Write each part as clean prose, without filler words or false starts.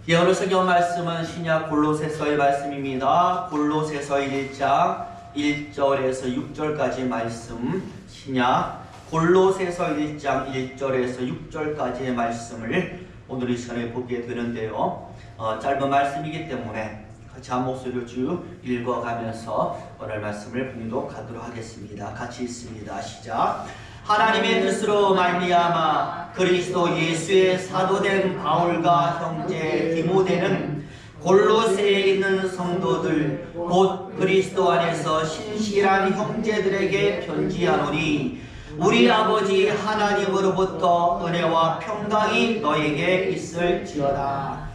오늘 성경 말씀은 신약 골로새서의 말씀입니다. 골로새서 1장 1절에서 6절까지 말씀, 신약 골로새서 1장 1절에서 6절까지의 말씀을 오늘 이 시간에 보게 되는데요. 짧은 말씀이기 때문에 같이 한 목소리로 쭉 읽어가면서 오늘 말씀을 봉독하도록 하겠습니다. 같이 읽습니다. 시작. 하나님의 뜻으로 말미암아 그리스도 예수의 사도된 바울과 형제 디모데는 골로새에 있는 성도들 곧 그리스도 안에서 신실한 형제들에게 편지하노니 우리 아버지 하나님으로부터 은혜와 평강이 너에게 있을지어다.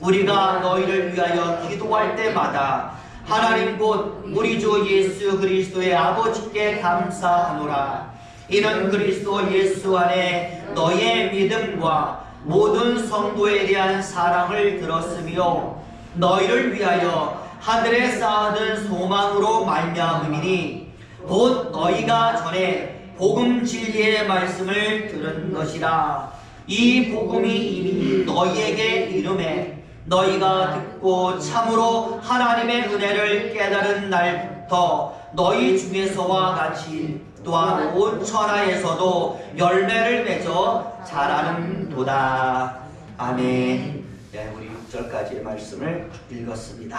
우리가 너희를 위하여 기도할 때마다 하나님 곧 우리 주 예수 그리스도의 아버지께 감사하노라. 이는 그리스도 예수 안에 너의 믿음과 모든 성도에 대한 사랑을 들었으며 너희를 위하여 하늘에 쌓아둔 소망으로 말미암음이니 곧 너희가 전에 복음 진리의 말씀을 들은 것이라. 이 복음이 이미 너희에게 이르매 너희가 듣고 참으로 하나님의 은혜를 깨달은 날부터 너희 중에서와 같이 또한 온 천하에서도 열매를 맺어 자라는도다. 아멘. 네, 우리 6절까지의 말씀을 읽었습니다.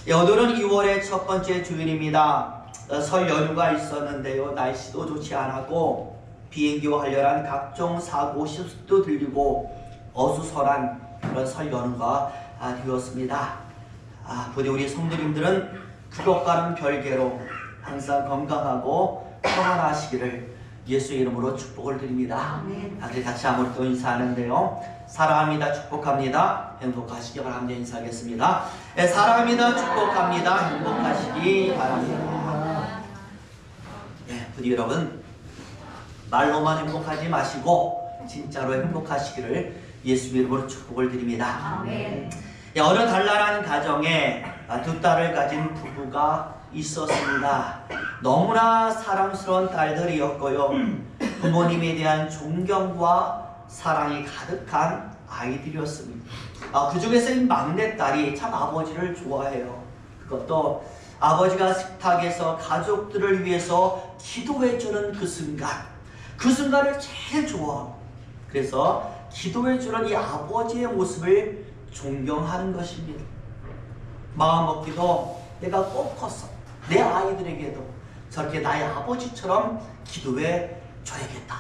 오늘은 2월의 첫 번째 주일입니다. 설 연휴가 있었는데요. 날씨도 좋지 않았고 비행기와 관련한 각종 사고 실수도 들리고 어수선한 그런 설 연휴가 되었습니다. 부디 우리 성도님들은 그것과는 별개로 항상 건강하고 평안하시기를 예수의 이름으로 축복을 드립니다. 다들 같이 아무래도 인사하는데요. 사랑합니다. 축복합니다. 행복하시기 바랍니다. 인사하겠습니다. 네, 사랑합니다. 축복합니다. 행복하시기 바랍니다. 네, 부디 여러분 말로만 행복하지 마시고 진짜로 행복하시기를 예수의 이름으로 축복을 드립니다. 아멘. 어느 단란한 가정에 두 딸을 가진 부부가 있었습니다. 너무나 사랑스러운 딸들이었고요. 부모님에 대한 존경과 사랑이 가득한 아이들이었습니다. 그 중에서 이 막내딸이 참 아버지를 좋아해요. 그것도 아버지가 식탁에서 가족들을 위해서 기도해주는 그 순간을 제일 좋아하고, 그래서 기도해주는 이 아버지의 모습을 존경하는 것입니다. 마음 먹기도 내가 꼭 컸어. 내 아이들에게도 저렇게 나의 아버지처럼 기도해 줘야겠다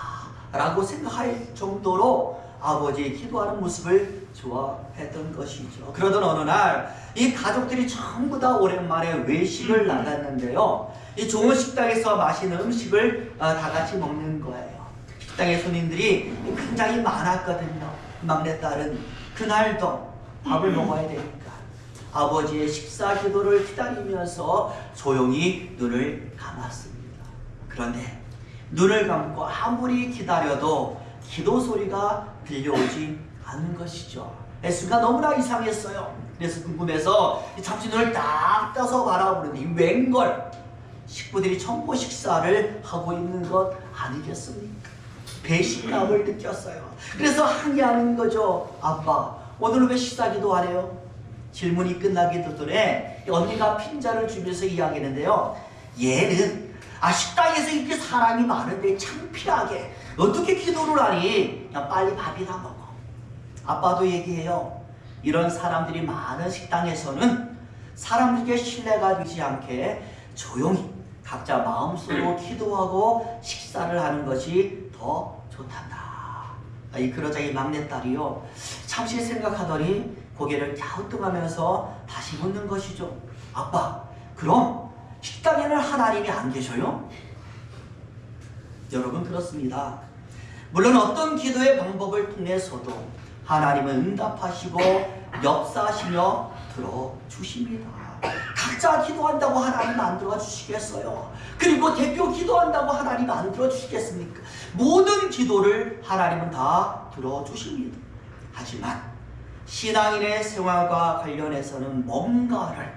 라고 생각할 정도로 아버지의 기도하는 모습을 좋아했던 것이죠. 그러던 어느 날 이 가족들이 전부 다 오랜만에 외식을 나갔는데요. 이 좋은 식당에서 맛있는 음식을 다 같이 먹는 거예요. 식당에 손님들이 굉장히 많았거든요. 막내딸은 그날도 밥을 먹어야 되니까 아버지의 식사 기도를 기다리면서 조용히 눈을 감았습니다. 그런데 눈을 감고 아무리 기다려도 기도 소리가 들려오지 않는 것이죠. 순간 너무나 이상했어요. 그래서 궁금해서 잠시 눈을 딱 떠서 바라보는데 웬걸 식구들이 전부 식사를 하고 있는 것 아니겠습니까? 배신감을 느꼈어요. 그래서 항의하는 거죠. 아빠, 오늘 왜 식사 기도 안 해요? 질문이 끝나기 전에 언니가 핀잔을 주면서 이야기했는데요. 얘는 식당에서 이렇게 사람이 많은데 창피하게 어떻게 기도를 하니? 그냥 빨리 밥이나 먹어. 아빠도 얘기해요. 이런 사람들이 많은 식당에서는 사람들에게 신뢰가 되지 않게 조용히 각자 마음속으로 기도하고 식사를 하는 것이 더 좋단다. 그러자 이 막내딸이요, 잠시 생각하더니 고개를 갸우뚱하면서 다시 묻는 것이죠. 아빠, 그럼 식당에는 하나님이 안 계셔요? 여러분, 그렇습니다. 물론 어떤 기도의 방법을 통해서도 하나님은 응답하시고 역사하시며 들어주십니다. 각자 기도한다고 하나님 안 들어주시겠어요? 그리고 대표 기도한다고 하나님 안 들어주시겠습니까? 모든 기도를 하나님은 다 들어주십니다. 하지만 신앙인의 생활과 관련해서는 뭔가를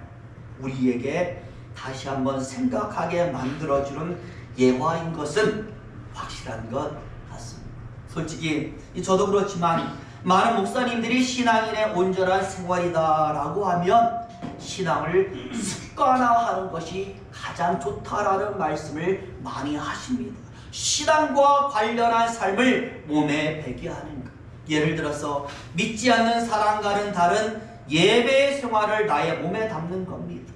우리에게 다시 한번 생각하게 만들어주는 예화인 것은 확실한 것 같습니다. 솔직히 저도 그렇지만 많은 목사님들이 신앙인의 온전한 생활이다라고 하면 신앙을 습관화하는 것이 가장 좋다라는 말씀을 많이 하십니다. 신앙과 관련한 삶을 몸에 배게 하는 것. 예를 들어서 믿지 않는 사람과는 다른 예배의 생활을 나의 몸에 담는 겁니다.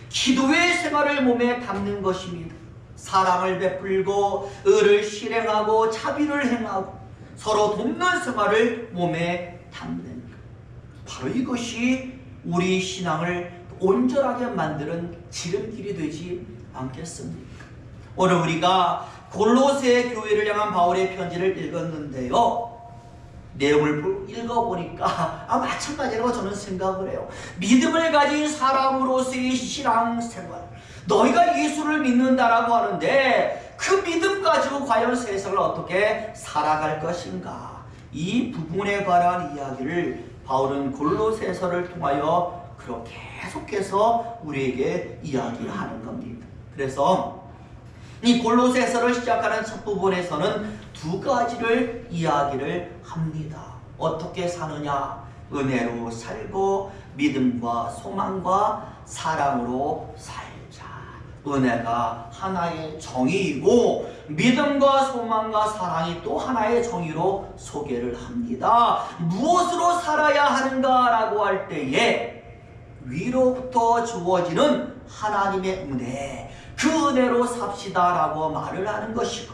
기도의 생활을 몸에 담는 것입니다. 사랑을 베풀고 의를 실행하고 자비를 행하고 서로 돕는 생활을 몸에 담는 것. 바로 이것이 우리 신앙을 온전하게 만드는 지름길이 되지 않겠습니까? 오늘 우리가 골로새 교회를 향한 바울의 편지를 읽었는데요. 내용을 읽어보니까 마찬가지라고 저는 생각을 해요. 믿음을 가진 사람으로서의 신앙생활, 너희가 예수를 믿는다라고 하는데 그 믿음 가지고 과연 세상을 어떻게 살아갈 것인가, 이 부분에 관한 이야기를 바울은 골로새서를 통하여 그렇게 계속해서 우리에게 이야기하는 겁니다. 그래서 이 골로새서를 시작하는 첫 부분에서는 두 가지를 이야기를 합니다. 어떻게 사느냐? 은혜로 살고 믿음과 소망과 사랑으로 살자. 은혜가 하나의 정의이고 믿음과 소망과 사랑이 또 하나의 정의로 소개를 합니다. 무엇으로 살아야 하는가라고 할 때에 위로부터 주어지는 하나님의 은혜, 그 은혜로 삽시다라고 말을 하는 것이고,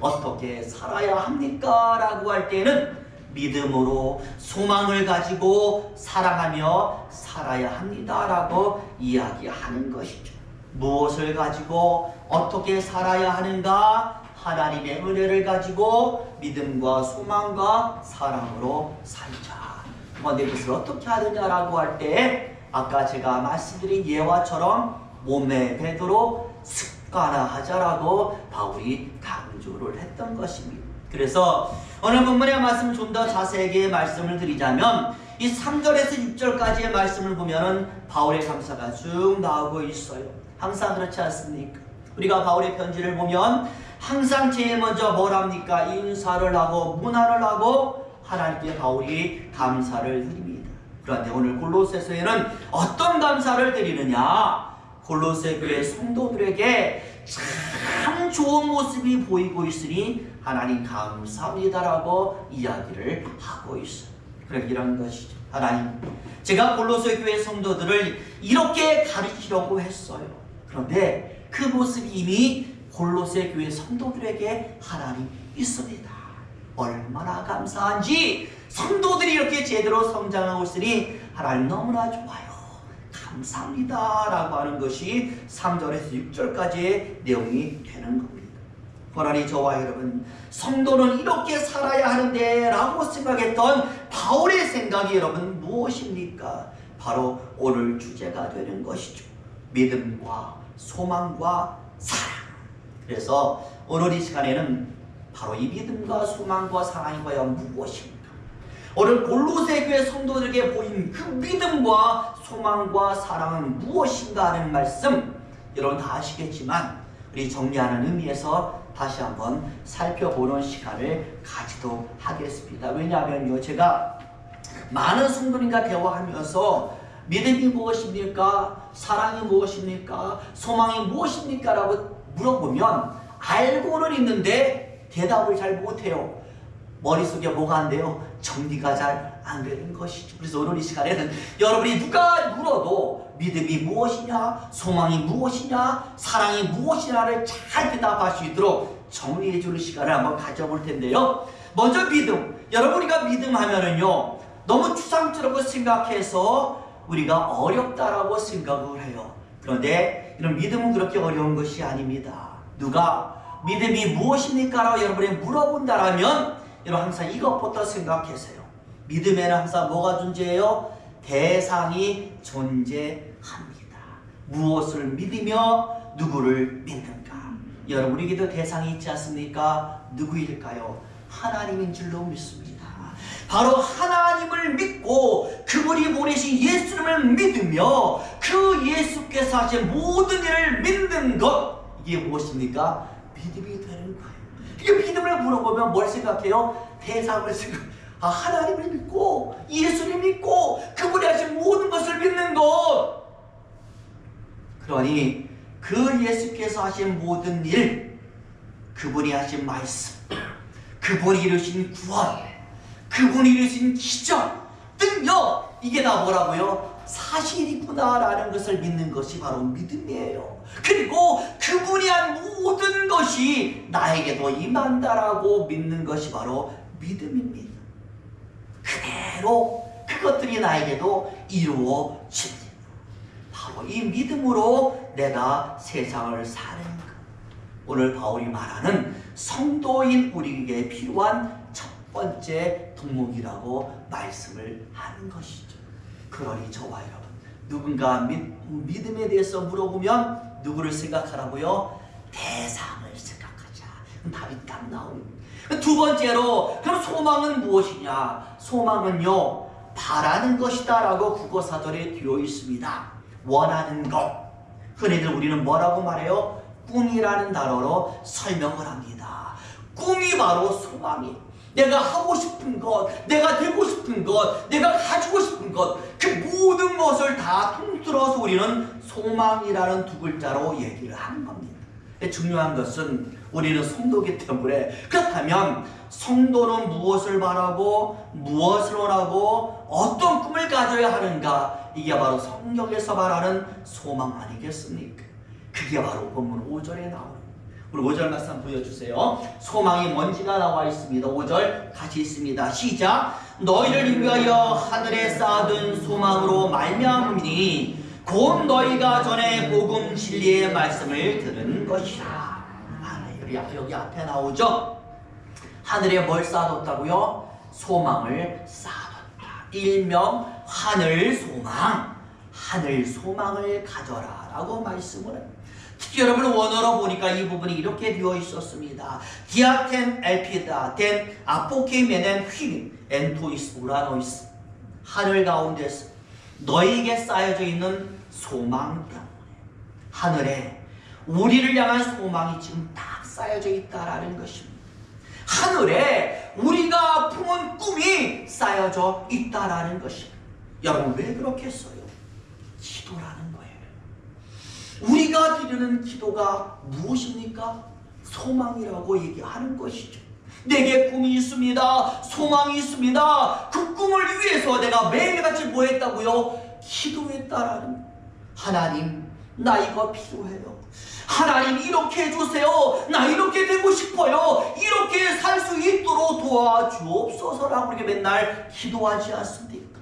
어떻게 살아야 합니까? 라고 할 때는 믿음으로 소망을 가지고 사랑하며 살아야 합니다라고 이야기하는 것이죠. 무엇을 가지고 어떻게 살아야 하는가? 하나님의 은혜를 가지고 믿음과 소망과 사랑으로 살자. 그런데 이것을 어떻게 하느냐라고 할 때 아까 제가 말씀드린 예화처럼 몸에 배도록 습관화하자라고 바울이 강조를 했던 것입니다. 그래서 오늘 본문의 말씀을 좀 더 자세하게 말씀을 드리자면 이 3절에서 6절까지의 말씀을 보면은 바울의 감사가 쭉 나오고 있어요. 항상 그렇지 않습니까? 우리가 바울의 편지를 보면 항상 제일 먼저 뭘 합니까? 인사를 하고 문안을 하고 하나님께 바울이 감사를 드립니다. 그런데 오늘 골로새서에는 어떤 감사를 드리느냐? 골로새 교회 성도들에게 참 좋은 모습이 보이고 있으니 하나님 감사합니다라고 이야기를 하고 있어요. 그래, 이런 것이죠. 하나님, 제가 골로새 교회 성도들을 이렇게 가르치려고 했어요. 그런데 그 모습이 이미 골로새 교회 성도들에게 하나님 있습니다. 얼마나 감사한지, 성도들이 이렇게 제대로 성장하고 있으니 하나님 너무나 좋아요. 감사합니다 라고 하는 것이 3절에서 6절까지의 내용이 되는 겁니다. 그러니 저와 여러분, 성도는 이렇게 살아야 하는데 라고 생각했던 바울의 생각이 여러분 무엇입니까? 바로 오늘 주제가 되는 것이죠. 믿음과 소망과 사랑. 그래서 오늘 이 시간에는 바로 이 믿음과 소망과 사랑이 과연 무엇인가? 오늘 골로새 교회 성도들에게 보인 그 믿음과 소망과 사랑은 무엇인가 하는 말씀, 여러분 다 아시겠지만 우리 정리하는 의미에서 다시 한번 살펴보는 시간을 가지도록 하겠습니다. 왜냐하면요, 제가 많은 성도님과 대화하면서 믿음이 무엇입니까? 사랑이 무엇입니까? 소망이 무엇입니까? 라고 물어보면 알고는 있는데 대답을 잘 못해요. 머릿속에 뭐가 안 돼요? 정리가 잘 안 되는 것이죠. 그래서 오늘 이 시간에는 여러분이 누가 물어도 믿음이 무엇이냐, 소망이 무엇이냐, 사랑이 무엇이냐를 잘 대답할 수 있도록 정리해 주는 시간을 한번 가져볼 텐데요. 먼저 믿음. 여러분, 우리가 믿음 하면은요, 너무 추상적으로 생각해서 우리가 어렵다라고 생각을 해요. 그런데 이런 믿음은 그렇게 어려운 것이 아닙니다. 누가 믿음이 무엇입니까? 라고 여러분이 물어본다라면 여러분 항상 이것부터 생각하세요. 믿음에는 항상 뭐가 존재해요? 대상이 존재합니다. 무엇을 믿으며 누구를 믿는가? 여러분에게도 대상이 있지 않습니까? 누구일까요? 하나님인 줄로 믿습니다. 바로 하나님을 믿고 그분이 보내신 예수님을 믿으며 그 예수께서 하신 모든 일을 믿는 것, 이게 무엇입니까? 믿음이 되는 거예요. 이게 믿음을 물어보면 뭘 생각해요? 대상을 생각. 하나님을 믿고 예수를 믿고 그분이 하신 모든 것을 믿는 것. 그러니 그 예수께서 하신 모든 일, 그분이 하신 말씀, 그분이 이루신 구원, 그분이 이루신 기적 등요, 이게 다 뭐라고요? 사실이구나라는 것을 믿는 것이 바로 믿음이에요. 그리고 그분이 한 모든 것이 나에게도 임한다라고 믿는 것이 바로 믿음입니다. 그대로 그것들이 나에게도 이루어집니다. 바로 이 믿음으로 내가 세상을 사는 것. 오늘 바울이 말하는 성도인 우리에게 필요한 첫 번째 덕목이라고 말씀을 하는 것이죠. 그러니 저와 여러분, 누군가 믿음에 대해서 물어보면 누구를 생각하라고요? 대상을 생각하자. 답이 딱 나옵니다. 두 번째로, 그럼 소망은 무엇이냐? 소망은요, 바라는 것이다 라고 국어사전에 되어 있습니다. 원하는 것. 흔히들 우리는 뭐라고 말해요? 꿈이라는 단어로 설명을 합니다. 꿈이 바로 소망이에요. 내가 하고 싶은 것, 내가 되고 싶은 것, 내가 가지고 싶은 것, 그 모든 것을 다 통틀어서 우리는 소망이라는 두 글자로 얘기를 하는 겁니다. 중요한 것은 우리는 성도이기 때문에, 그렇다면 성도는 무엇을 바라고 무엇을 원하고 어떤 꿈을 가져야 하는가? 이게 바로 성경에서 말하는 소망 아니겠습니까? 그게 바로 본문 5절에 나옵니다. 우리 5절 말씀 한번 보여주세요. 소망이 뭔지가 나와 있습니다. 5절 같이 있습니다. 시작. 너희를 위하여 하늘에 쌓아둔 소망으로 말미암으니 곧 너희가 전에 복음 진리의 말씀을 들은 것이라. 여기 앞에 나오죠. 하늘에 뭘 쌓아뒀다고요? 소망을 쌓아뒀다. 일명 하늘 소망, 하늘 소망을 가져라 라고 말씀을 합니다. 특히 여러분 원어로 보니까 이 부분이 이렇게 되어 있었습니다. 디아텐 엘피다 덴 아포케메넨 휘 엔토이스 우라노이스. 하늘 가운데서 너에게 쌓여져 있는 소망 때문에 하늘에 우리를 향한 소망이 지금 딱 쌓여져 있다라는 것입니다. 하늘에 우리가 품은 꿈이 쌓여져 있다라는 것입니다. 여러분 왜 그렇겠어요? 기도라는 거예요. 우리가 드리는 기도가 무엇입니까? 소망이라고 얘기하는 것이죠. 내게 꿈이 있습니다. 소망이 있습니다. 그 꿈을 위해서 내가 매일같이 뭐 했다고요? 기도했다라는 거예요. 하나님, 나 이거 필요해요. 하나님 이렇게 해주세요. 나 이렇게 되고 싶어요. 이렇게 살 수 있도록 도와주옵소서라고 우리가 맨날 기도하지 않습니까?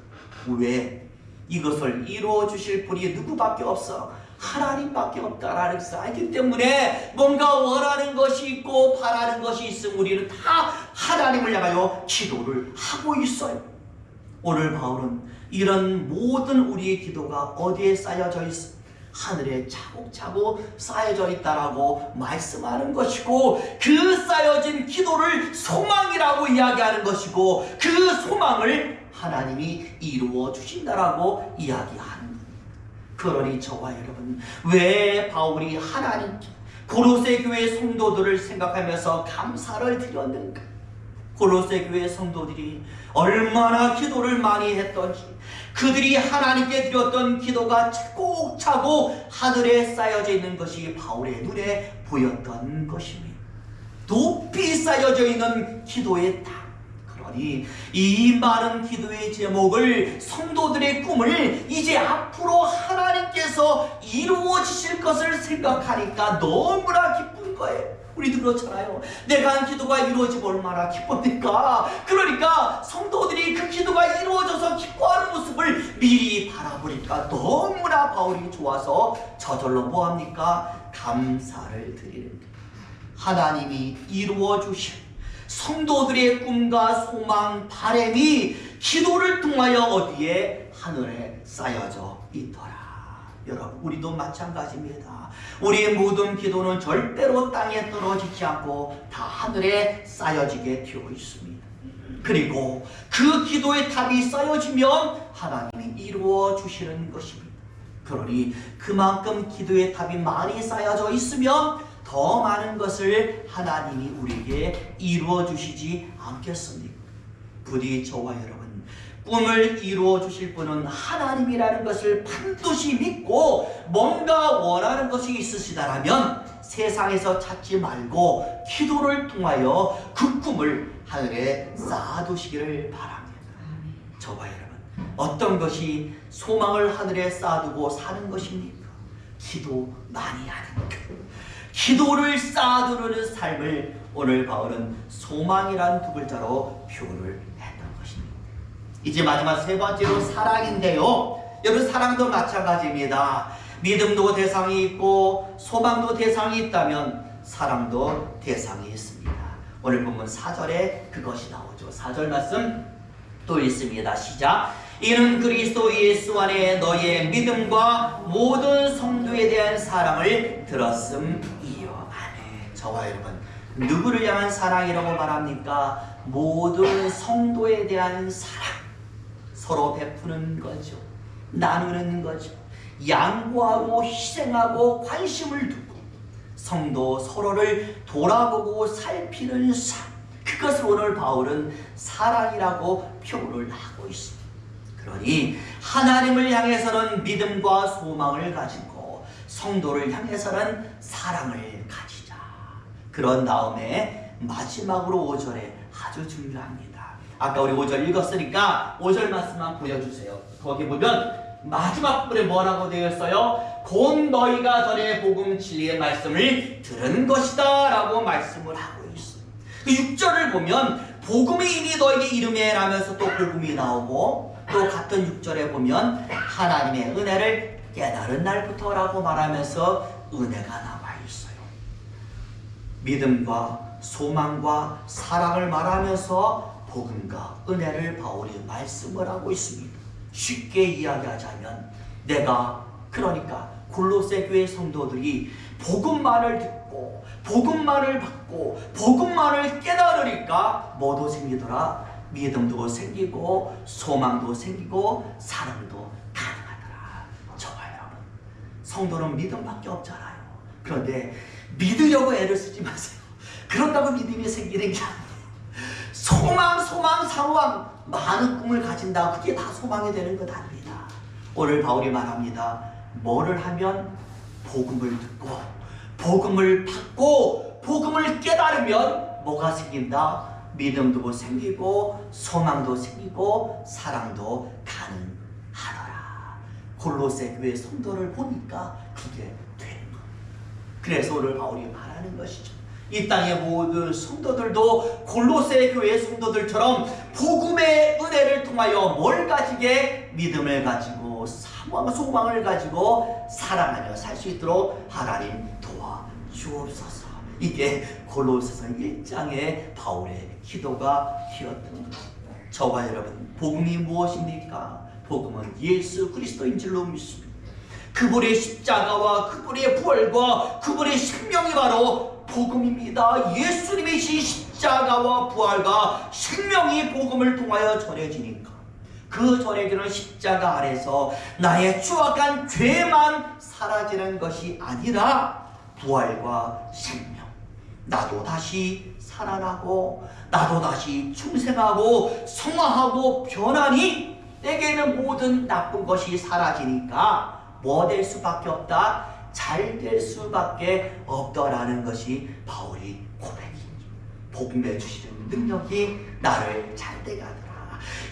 왜? 이것을 이루어 주실 분이 누구밖에 없어? 하나님밖에 없다라는 것을 알기 때문에 뭔가 원하는 것이 있고 바라는 것이 있으면 우리는 다 하나님을 향하여 기도를 하고 있어요. 오늘 바울은 이런 모든 우리의 기도가 어디에 쌓여져 있어? 하늘에 차곡차곡 쌓여져 있다라고 말씀하는 것이고, 그 쌓여진 기도를 소망이라고 이야기하는 것이고, 그 소망을 하나님이 이루어 주신다라고 이야기하는 겁니다. 그러니 저와 여러분, 왜 바울이 하나님께 고로새 교회 성도들을 생각하면서 감사를 드렸는가? 고로새 교회 성도들이 얼마나 기도를 많이 했던지, 그들이 하나님께 드렸던 기도가 차곡차곡 하늘에 쌓여져 있는 것이 바울의 눈에 보였던 것입니다. 높이 쌓여져 있는 기도의 땅. 그러니 이 많은 기도의 제목을, 성도들의 꿈을 이제 앞으로 하나님께서 이루어지실 것을 생각하니까 너무나 기쁜 거예요. 우리도 그렇잖아요. 내가 한 기도가 이루어지면 얼마나 기쁩니까? 그러니까 성도들이 그 기도가 이루어져서 기뻐하는 모습을 미리 바라보니까 너무나 바울이 좋아서 저절로 뭐합니까? 감사를 드리는 거예요. 하나님이 이루어 주신 성도들의 꿈과 소망, 바람이 기도를 통하여 어디에? 하늘에 쌓여져 있더라. 여러분, 우리도 마찬가지입니다. 우리의 모든 기도는 절대로 땅에 떨어지지 않고 다 하늘에 쌓여지게 되어 있습니다. 그리고 그 기도의 답이 쌓여지면 하나님이 이루어 주시는 것입니다. 그러니 그만큼 기도의 답이 많이 쌓여져 있으면 더 많은 것을 하나님이 우리에게 이루어 주시지 않겠습니까? 부디 저와 여러분 꿈을 이루어 주실 분은 하나님이라는 것을 반드시 믿고 뭔가 원하는 것이 있으시다라면 세상에서 찾지 말고 기도를 통하여 그 꿈을 하늘에 쌓아두시기를 바랍니다. 저와 여러분, 어떤 것이 소망을 하늘에 쌓아두고 사는 것입니까? 기도 많이 하는 것. 기도를 쌓아두는 삶을 오늘 바울은 소망이란 두 글자로 표현을 했던 것입니다. 이제 마지막 세 번째로 사랑인데요. 여러분, 사랑도 마찬가지입니다. 믿음도 대상이 있고 소망도 대상이 있다면 사랑도 대상이 있습니다. 오늘 본문 4절에 그것이 나오죠. 4절 말씀 또 읽습니다. 시작. 이는 그리스도 예수 안에 너의 믿음과 모든 성도에 대한 사랑을 들었음이요. 아멘. 저와 여러분, 누구를 향한 사랑이라고 말합니까? 모든 성도에 대한 사랑. 서로 베푸는 거죠. 나누는 거죠. 양보하고 희생하고 관심을 두고 성도 서로를 돌아보고 살피는 삶, 그것을 오늘 바울은 사랑이라고 표현을 하고 있습니다. 그러니 하나님을 향해서는 믿음과 소망을 가지고 성도를 향해서는 사랑을 가지자. 그런 다음에 마지막으로 5절에 아주 중요합니다. 아까 우리 5절 읽었으니까 5절 말씀만 보여주세요. 거기 보면 마지막 부분에 뭐라고 되어 있어요? 곧 너희가 전에 복음 진리의 말씀을 들은 것이다 라고 말씀을 하고 있어요. 그 6절을 보면 복음이 이미 너에게 이름에 라면서 또 복음이 나오고, 또 같은 6절에 보면 하나님의 은혜를 깨달은 날부터 라고 말하면서 은혜가 나와 있어요. 믿음과 소망과 사랑을 말하면서 복음과 은혜를 바울이 말씀을 하고 있습니다. 쉽게 이야기하자면 그러니까 골로새 교회 성도들이 복음만을 듣고 복음만을 받고 복음만을 깨달으니까 뭐도 생기더라? 믿음도 생기고 소망도 생기고 사랑도 가능하더라. 저와 여러분, 성도는 믿음밖에 없잖아요. 그런데 믿으려고 애를 쓰지 마세요. 그런다고 믿음이 생기는 게 아니에요. 소망, 상황, 많은 꿈을 가진다. 그게 다 소망이 되는 것 아닙니다. 오늘 바울이 말합니다. 뭐를 하면? 복음을 듣고 복음을 받고 복음을 깨달으면 뭐가 생긴다? 믿음도 생기고 소망도 생기고 사랑도 가능하더라. 골로새 교회 성도를 보니까 그게 되는 겁니다. 그래서 오늘 바울이 말하는 것이죠. 이 땅의 모든 성도들도 골로새 교회 성도들처럼 복음의 은혜를 통하여 뭘 가지게? 믿음을 가지고 소망을 가지고 사랑하며 살 수 있도록 하나님 도와주옵소서. 이게 골로새서 1장의 바울의 기도가 되었던 것입니다. 저와 여러분, 복음이 무엇입니까? 복음은 예수 그리스도인 줄로 믿습니다. 그분의 십자가와 그분의 부활과 그분의 생명이 바로 복음입니다. 예수님의 십자가와 부활과 생명이 복음을 통하여 전해지니까 그 전해지는 십자가 아래서 나의 추악한 죄만 사라지는 것이 아니라 부활과 생명, 나도 다시 살아나고 나도 다시 중생하고 성화하고 변하니 내게는 모든 나쁜 것이 사라지니까 뭐 될 수밖에 없다? 잘 될 수밖에 없더라는 것이 바울이 고백입니다. 복음에 주시는 능력이 나를 잘되게 하더라.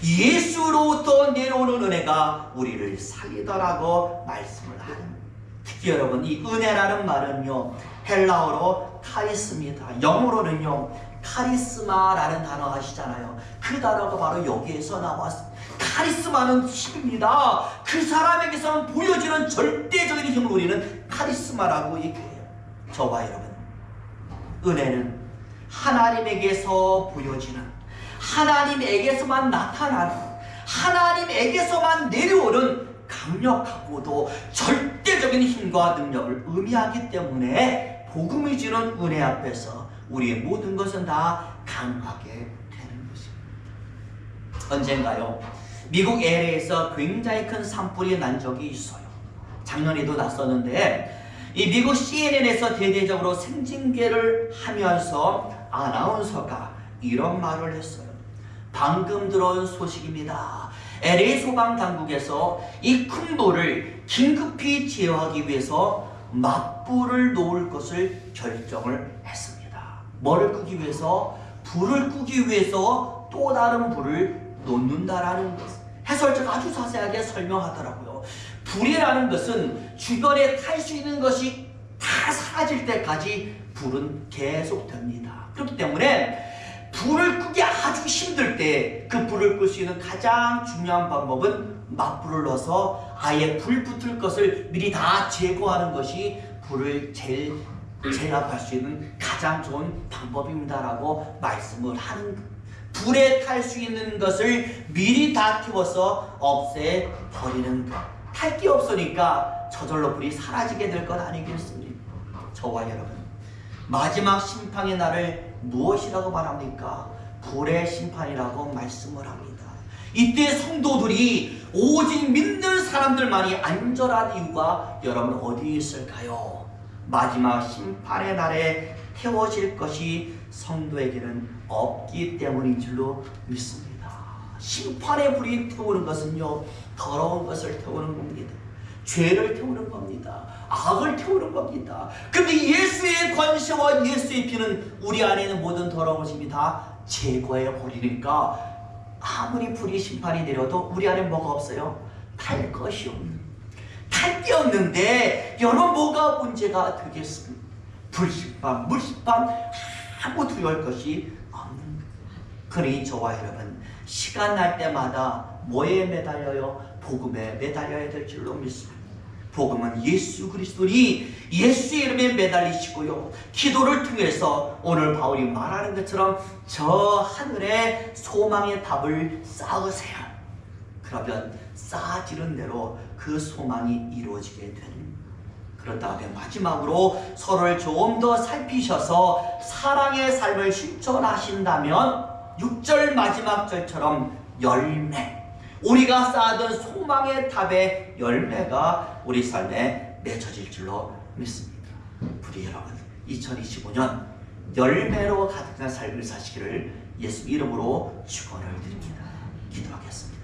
예수로부터 내려오는 은혜가 우리를 살리더라고 말씀을 하는. 특히 여러분, 이 은혜라는 말은요, 헬라어로 카리스입니다. 영어로는요 카리스마라는 단어 아시잖아요. 그 단어가 바로 여기에서 나왔습니다. 카리스마는 힘입니다. 그 사람에게서는 보여지는 절대적인 힘을 우리는 카리스마라고 얘기해요. 저와 여러분, 은혜는 하나님에게서 보여지는, 하나님에게서만 나타나는, 하나님에게서만 내려오는 강력하고도 절대적인 힘과 능력을 의미하기 때문에 복음이 주는 은혜 앞에서 우리의 모든 것은 다 강하게 되는 것입니다. 언젠가요, 미국 LA에서 굉장히 큰 산불이 난 적이 있어요. 작년에도 났었는데 이 미국 CNN에서 대대적으로 생중계를 하면서 아나운서가 이런 말을 했어요. 방금 들어온 소식입니다. LA 소방당국에서 이 큰 불을 긴급히 제어하기 위해서 맞불을 놓을 것을 결정을 했습니다. 뭐를 끄기 위해서? 불을 끄기 위해서 또 다른 불을 놓는다라는 것. 해설자가 아주 자세하게 설명하더라고요. 불이라는 것은 주변에 탈 수 있는 것이 다 사라질 때까지 불은 계속됩니다. 그렇기 때문에 불을 끄기 아주 힘들 때 그 불을 끌 수 있는 가장 중요한 방법은 맞불을 넣어서 아예 불 붙을 것을 미리 다 제거하는 것이 불을 제압할 수 있는 가장 좋은 방법입니다라고 말씀을 하는 거예요. 불에 탈 수 있는 것을 미리 다 태워서 없애버리는 것. 탈 게 없으니까 저절로 불이 사라지게 될 것 아니겠습니까? 저와 여러분, 마지막 심판의 날을 무엇이라고 말합니까? 불의 심판이라고 말씀을 합니다. 이때 성도들이 오직 믿는 사람들만이 안전한 이유가 여러분 어디에 있을까요? 마지막 심판의 날에 태워질 것이 성도에게는 없기 때문인 줄로 믿습니다. 심판의 불이 태우는 것은요, 더러운 것을 태우는 겁니다. 죄를 태우는 겁니다. 악을 태우는 겁니다. 근데 예수의 권세와 예수의 피는 우리 안에 있는 모든 더러운 것이 다 제거해 버리니까 아무리 불이 심판이 내려도 우리 안에 뭐가 없어요? 탈 것이 없는, 탈 게 없는데 여러분 뭐가 문제가 되겠습니까? 불심판, 물심판 아무 두려울 것이 없는 거예요. 그러니 저와 여러분, 시간 날 때마다 뭐에 매달려요? 복음에 매달려야 될 줄로 믿습니다. 복음은 예수 그리스도니 예수의 이름에 매달리시고요, 기도를 통해서 오늘 바울이 말하는 것처럼 저 하늘에 소망의 답을 쌓으세요. 그러면 쌓아지는 대로 그 소망이 이루어지게 되는. 그런 다음에 마지막으로 서로를 좀 더 살피셔서 사랑의 삶을 실천하신다면 6절 마지막 절처럼 열매, 우리가 쌓아둔 소망의 탑의 열매가 우리 삶에 맺어질 줄로 믿습니다. 우리 여러분, 2025년 열매로 가득한 삶을 사시기를 예수 이름으로 축원을 드립니다. 기도하겠습니다.